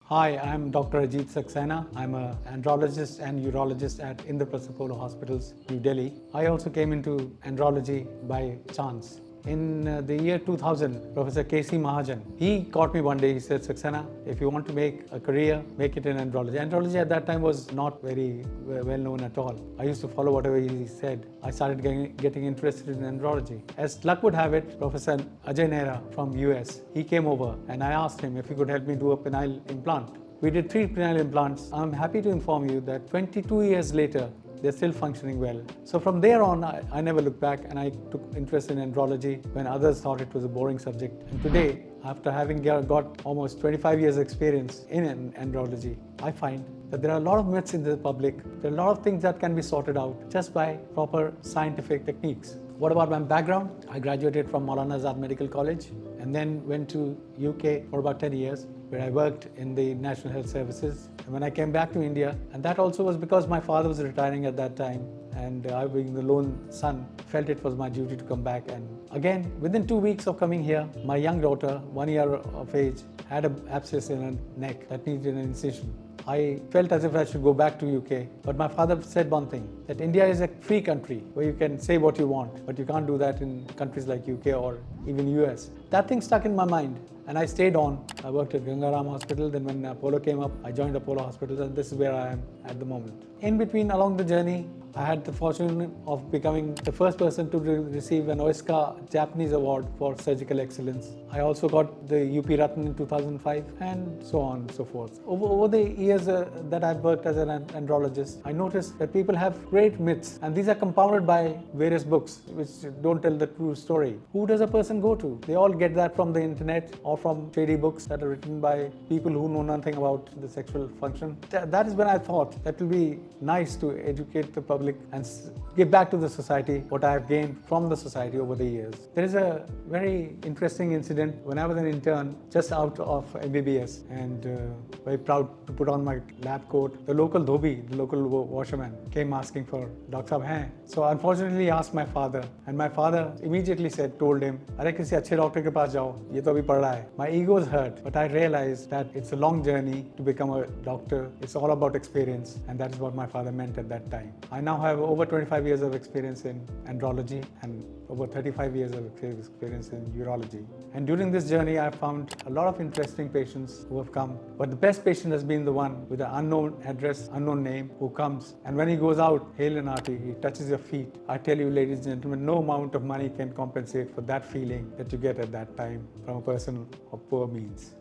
Hi, I'm Dr. Ajit Saxena. I'm an andrologist and urologist at Indraprastha Apollo Hospitals, New Delhi. I also came into andrology by chance. In the year 2000, Professor K.C. Mahajan, he caught me one day. He said, Saxena, if you want to make a career, make it in andrology. Andrology at that time was not very well known at all. I used to follow whatever he said. I started getting interested in andrology. As luck would have it, Professor Ajay Nehra from US, he came over and I asked him if he could help me do a penile implant. We did 3 penile implants. I'm happy to inform you that 22 years later, they're still functioning well. So from there on, I never looked back, and I took interest in andrology when others thought it was a boring subject. And today, after having got almost 25 years experience in andrology, I find that there are a lot of myths in the public. There are a lot of things that can be sorted out just by proper scientific techniques. What about my background? I graduated from Maulana Azad Medical College and then went to UK for about 10 years, where I worked in the National Health Services. And when I came back to India, and that also was because my father was retiring at that time, and I, being the lone son, felt it was my duty to come back. And again, within 2 weeks of coming here, my young daughter, 1 year of age, had an abscess in her neck that needed an incision. I felt as if I should go back to UK, but my father said one thing, that India is a free country where you can say what you want, but you can't do that in countries like UK or even US. That thing stuck in my mind, and I stayed on. I worked at Gangaram Hospital, then when Apollo came up, I joined Apollo Hospitals, and this is where I am at the moment. In between, along the journey, I had the fortune of becoming the first person to receive an OISCA Japanese award for surgical excellence. I also got the UP Ratna in 2005, and so on and so forth. Over the years that I've worked as an andrologist, I noticed that people have great myths, and these are compounded by various books which don't tell the true story. Who does a person go to? They all get that from the internet or from shady books that are written by people who know nothing about the sexual function. That is when I thought that it will be nice to educate the public and give back to the society what I have gained from the society over the years. There is a very interesting incident when I was an intern just out of MBBS, and very proud to put on my lab coat. The local dhobi, the local washerman, came asking for Dr. Sahab hain. So unfortunately he asked my father, and my father immediately told him, "Arey kisi अच्छे doctor के पास जाओ, ये तो अभी पढ़ रहा है." My ego was hurt, but I realized that it's a long journey to become a doctor. It's all about experience, and that is what my father meant at that time. I now have over 25 years of experience in andrology and over 35 years of experience in urology. And during this journey, I've found a lot of interesting patients who have come. But the best patient has been the one with an unknown address, unknown name, who comes. And when he goes out, hale and hearty, he touches your feet. I tell you, ladies and gentlemen, no amount of money can compensate for that feeling that you get at that time from a person of poor means.